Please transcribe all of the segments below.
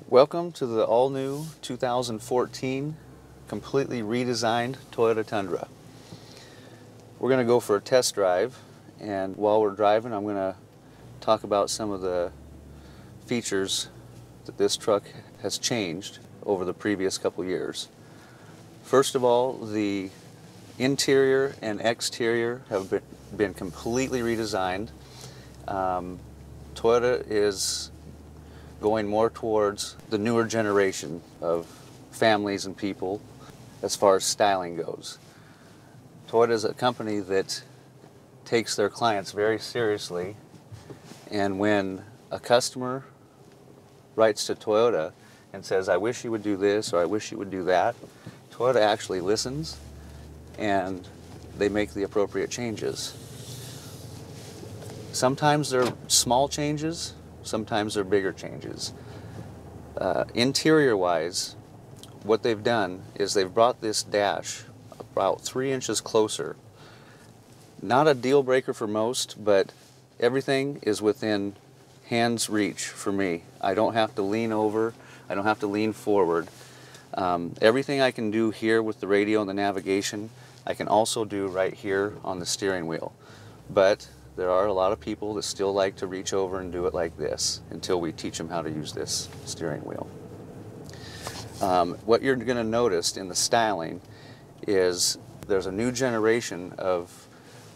Welcome to the all-new 2014 completely redesigned Toyota Tundra. We're going to go for a test drive, and while we're driving I'm going to talk about some of the features that this truck has changed over the previous couple years. First of all, the interior and exterior have been completely redesigned. Toyota is going more towards the newer generation of families and people as far as styling goes. Toyota is a company that takes their clients very seriously, and when a customer writes to Toyota and says, "I wish you would do this," or "I wish you would do that," Toyota actually listens and they make the appropriate changes. Sometimes they're small changes, sometimes they're bigger changes. Interior-wise, what they've done is they've brought this dash about 3 inches closer. Not a deal breaker for most, but everything is within hand's reach for me. I don't have to lean over, I don't have to lean forward. Everything I can do here with the radio and the navigation, I can also do right here on the steering wheel. But there are a lot of people that still like to reach over and do it like this until we teach them how to use this steering wheel. What you're going to notice in the styling is there's a new generation of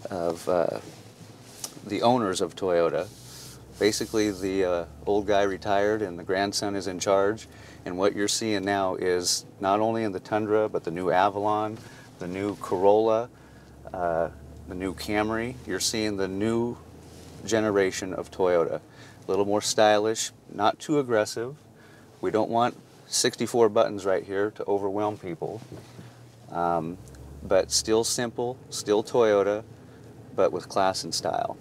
the owners of Toyota. Basically, the old guy retired and the grandson is in charge, and what you're seeing now is not only in the Tundra, but the new Avalon, the new Corolla, the new Camry. You're seeing the new generation of Toyota. A little more stylish, not too aggressive. We don't want 64 buttons right here to overwhelm people. But still simple, still Toyota, but with class and style.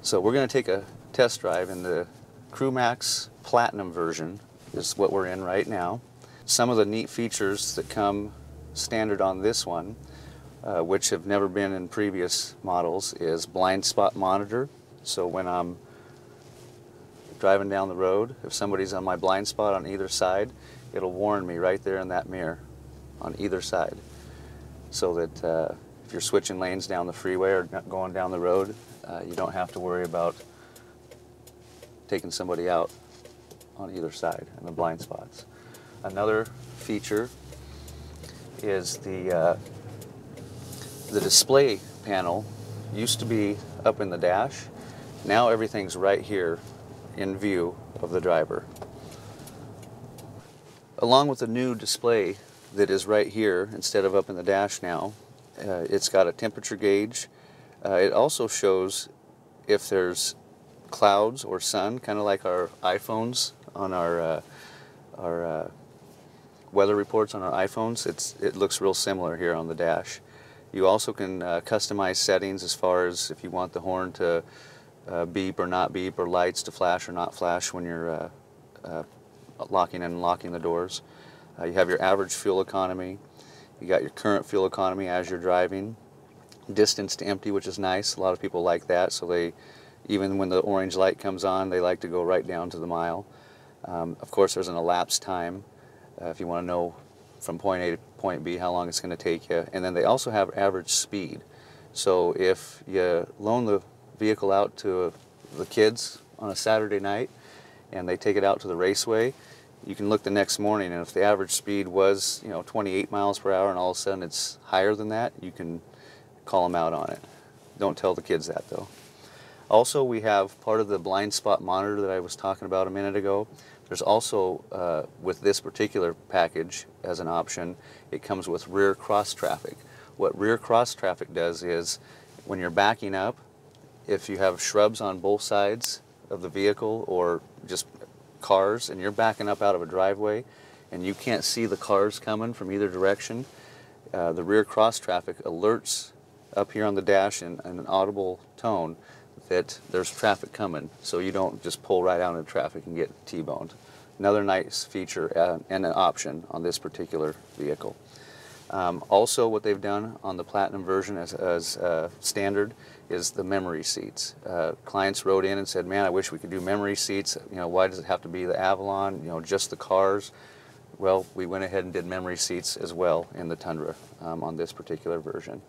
So we're going to take a test drive in the CrewMax Platinum version. This is what we're in right now. Some of the neat features that come standard on this one, which have never been in previous models, is blind spot monitor. So when I'm driving down the road, if somebody's on my blind spot on either side, it'll warn me right there in that mirror on either side, so that if you're switching lanes down the freeway or going down the road, you don't have to worry about taking somebody out on either side in the blind spots. Another feature is the display panel. Used to be up in the dash. Now everything's right here in view of the driver. Along with the new display that is right here instead of up in the dash now, it's got a temperature gauge. It also shows if there's clouds or sun, kind of like our iPhones on our weather reports on our iPhones. It looks real similar here on the dash. You also can customize settings as far as if you want the horn to beep or not beep, or lights to flash or not flash when you're locking and unlocking the doors. You have your average fuel economy. You got your current fuel economy as you're driving. Distance to empty, which is nice. A lot of people like that, so they, even when the orange light comes on, they like to go right down to the mile. Of course, there's an elapsed time if you want to know from point A to point B how long it's going to take you. And then they also have average speed. So if you loan the vehicle out to the kids on a Saturday night and they take it out to the raceway, you can look the next morning, and if the average speed was 28 miles per hour and all of a sudden it's higher than that, you can call them out on it. Don't tell the kids that though. Also, we have part of the blind spot monitor that I was talking about a minute ago. There's also, with this particular package as an option, it comes with rear cross traffic. What rear cross traffic does is, when you're backing up, if you have shrubs on both sides of the vehicle or just cars and you're backing up out of a driveway and you can't see the cars coming from either direction, the rear cross traffic alerts up here on the dash in an audible tone that there's traffic coming, so you don't just pull right out into traffic and get T-boned. Another nice feature and an option on this particular vehicle. Also, what they've done on the Platinum version as standard is the memory seats. Clients wrote in and said, man, I wish we could do memory seats. You know, why does it have to be the Avalon, you know, just the cars? Well, we went ahead and did memory seats as well in the Tundra on this particular version.